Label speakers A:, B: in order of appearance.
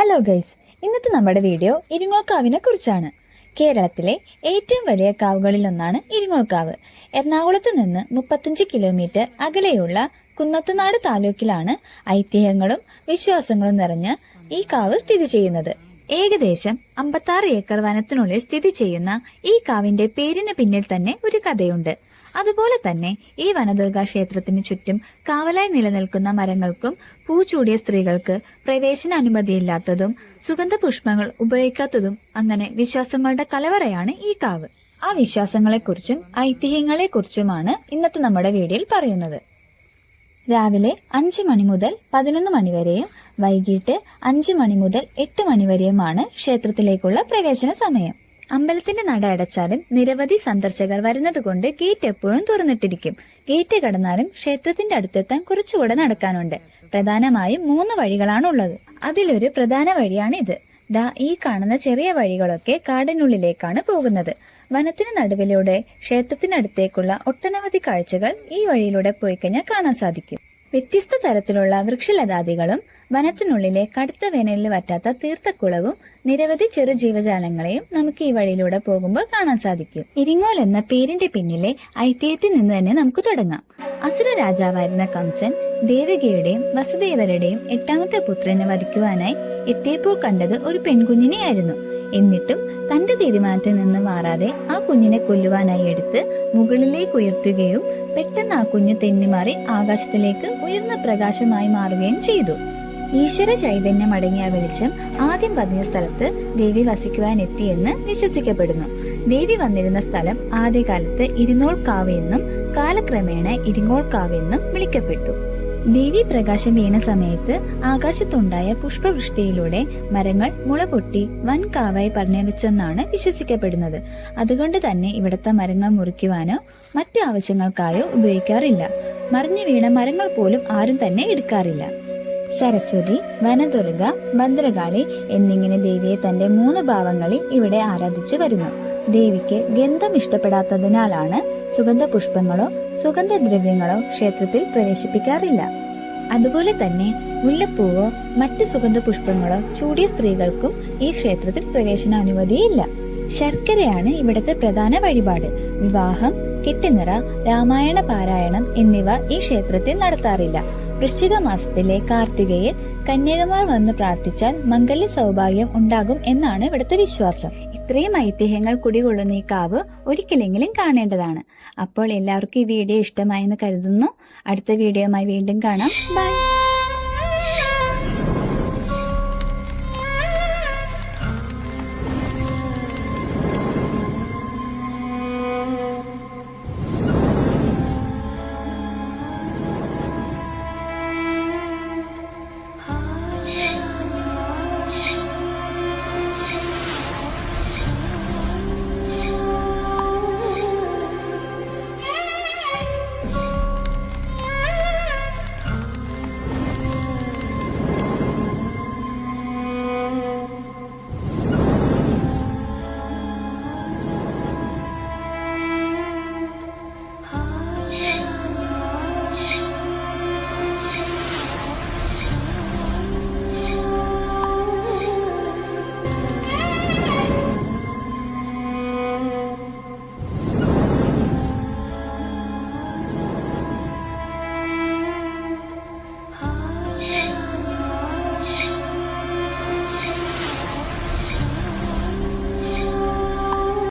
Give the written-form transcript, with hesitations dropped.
A: Hello guys, ഇന്നത്തെ നമ്മുടെ video ഇരിങ്ങോൾക്കാവിനെ കുറിച്ചാണ്. കേരളത്തിലെ ഏറ്റവും വലിയ കാവുകളിലൊന്നാണ് ഇരിങ്ങോൾക്കാവ്. എറണാകുളത്ത് നിന്ന് 35 കിലോമീറ്റർ അകലെയുള്ള കുന്നത്തുനാട് താലൂക്കിലാണ് ഐതിഹ്യങ്ങളും വിശ്വാസങ്ങളും നിറഞ്ഞ ഈ കാവ് സ്ഥിതി ചെയ്യുന്നത്. ഏകദേശം 56 ഏക്കർ വനത്തിനുള്ളിൽ സ്ഥിതി ചെയ്യുന്ന ഈ കാവിന്റെ പേരിന് പിന്നിൽ തന്നെ ഒരു കഥയുണ്ട്. അതുപോലെ തന്നെ ഈ വനദുർഗാ ക്ഷേത്രത്തിനു ചുറ്റും കാവലായി നിലനിൽക്കുന്ന മരങ്ങൾക്കും പൂച്ചൂടിയ സ്ത്രീകൾക്ക് പ്രവേശന അനുമതിയില്ലാത്തതും സുഗന്ധ പുഷ്പങ്ങൾ ഉപയോഗിക്കാത്തതും അങ്ങനെ വിശ്വാസങ്ങളുടെ കലവറയാണ് ഈ കാവ്. ആ വിശ്വാസങ്ങളെക്കുറിച്ചും ഐതിഹ്യങ്ങളെക്കുറിച്ചുമാണ് ഇന്നത്തെ നമ്മുടെ വീഡിയോയിൽ പറയുന്നത്. രാവിലെ 5 മണി മുതൽ 11 മണി വരെയും വൈകിട്ട് 5 മണി മുതൽ 8 മണി വരെയുമാണ് ക്ഷേത്രത്തിലേക്കുള്ള പ്രവേശന സമയം. അമ്പലത്തിന്റെ നട അടച്ചാലും നിരവധി സന്ദർശകർ വരുന്നതുകൊണ്ട് ഗേറ്റ് എപ്പോഴും തുറന്നിട്ടിരിക്കും. ഗേറ്റ് കടന്നാലും ക്ഷേത്രത്തിന്റെ അടുത്തെത്താൻ കുറച്ചുകൂടെ നടക്കാനുണ്ട്. പ്രധാനമായും 3 വഴികളാണ് ഉള്ളത്. അതിലൊരു പ്രധാന വഴിയാണ് ഇത്. ദാ ഈ കാണുന്ന ചെറിയ വഴികളൊക്കെ കാടിനുള്ളിലേക്കാണ് പോകുന്നത്. വനത്തിന് നടുവിലൂടെ ക്ഷേത്രത്തിനടുത്തേക്കുള്ള ഒട്ടനവധി കാഴ്ചകൾ ഈ വഴിയിലൂടെ പോയി കഴിഞ്ഞാൽ കാണാൻ സാധിക്കും. വ്യത്യസ്ത തരത്തിലുള്ള വൃക്ഷലതാദികളും വനത്തിനുള്ളിലെ കടുത്ത വേനലിൽ വറ്റാത്ത തീർത്ഥക്കുളവും നിരവധി ചെറു ജീവജാലങ്ങളെയും നമുക്ക് ഈ വഴിയിലൂടെ പോകുമ്പോൾ കാണാൻ സാധിക്കും. ഇരിങ്ങോൽ എന്ന പേരിന്റെ പിന്നിലെ ഐതിഹ്യത്തിൽ നിന്ന് തന്നെ നമുക്ക് തുടങ്ങാം. അസുര രാജാവായിരുന്ന കംസൻ ദേവകിയുടെയും വസുദേവരുടെയും 8ാമത്തെ പുത്രനെ വധിക്കുവാനായി എത്തിയപ്പോൾ കണ്ടത് ഒരു പെൺകുഞ്ഞിനെയായിരുന്നു. എന്നിട്ടും തന്റെ തീരുമാനത്തിൽ നിന്ന് മാറാതെ ആ കുഞ്ഞിനെ കൊല്ലുവാനായി എടുത്ത് മുകളിലേക്ക് ഉയർത്തുകയും പെട്ടെന്ന് ആ കുഞ്ഞ് തെന്നിമാറി ആകാശത്തിലേക്ക് ഉയർന്ന പ്രകാശമായി മാറുകയും ചെയ്തു. ഈശ്വര ചൈതന്യം അടങ്ങിയ വെളിച്ചം ആദ്യം പതിഞ്ഞ സ്ഥലത്ത് ദേവി വസിക്കുവാൻ എത്തിയെന്ന് വിശ്വസിക്കപ്പെടുന്നു. ദേവി വന്നിരുന്ന സ്ഥലം ആദ്യകാലത്ത് ഇരുന്നോൾക്കാവ് എന്നും കാലക്രമേണ ഇരിങ്ങോൾക്കാവ് എന്നും വിളിക്കപ്പെട്ടു. ദേവി പ്രകാശം വീണ സമയത്ത് ആകാശത്തുണ്ടായ പുഷ്പവൃഷ്ടിയിലൂടെ മരങ്ങൾ മുളപൊട്ടി വൻ കാവായി പരിണമിച്ചെന്നാണ് വിശ്വസിക്കപ്പെടുന്നത്. അതുകൊണ്ട് തന്നെ ഇവിടുത്തെ മരങ്ങൾ മുറിക്കുവാനോ മറ്റു ആവശ്യങ്ങൾക്കായോ ഉപയോഗിക്കാറില്ല. മറിഞ്ഞു വീണ മരങ്ങൾ പോലും ആരും തന്നെ എടുക്കാറില്ല. സരസ്വതി, വനദുർഗ, ഭദ്രകാളി എന്നിങ്ങനെ ദേവിയെ തന്റെ 3 ഭാവങ്ങളിൽ ഇവിടെ ആരാധിച്ചു വരുന്നു. ദേവിക്ക് ഗന്ധം ഇഷ്ടപ്പെടാത്തതിനാലാണ് സുഗന്ധ പുഷ്പങ്ങളോ സുഗന്ധദ്രവ്യങ്ങളോ ക്ഷേത്രത്തിൽ പ്രവേശിപ്പിക്കാറില്ല. അതുപോലെ തന്നെ മുല്ലപ്പൂവോ മറ്റു സുഗന്ധ പുഷ്പങ്ങളോ ചൂടിയ സ്ത്രീകൾക്കും ഈ ക്ഷേത്രത്തിൽ പ്രവേശനാനുമതിയില്ല. ശർക്കരയാണ് ഇവിടുത്തെ പ്രധാന വഴിപാട്. വിവാഹം, കെട്ടുനിറ, രാമായണ പാരായണം എന്നിവ ഈ ക്ഷേത്രത്തിൽ നടത്താറില്ല. വൃശ്ചിക മാസത്തിലെ കാർത്തികയിൽ കന്യകമാർ വന്ന് പ്രാർത്ഥിച്ചാൽ മംഗല്യ സൗഭാഗ്യം ഉണ്ടാകും എന്നാണ് ഇവിടുത്തെ വിശ്വാസം. ഇത്രയും ഐതിഹ്യങ്ങൾ കുടികൊള്ളുന്ന ഈ കാവ് ഒരിക്കലെങ്കിലും കാണേണ്ടതാണ്. അപ്പോൾ എല്ലാവർക്കും ഈ വീഡിയോ ഇഷ്ടമായെന്ന് കരുതുന്നു. അടുത്ത വീഡിയോയുമായി വീണ്ടും കാണാം. ബൈ.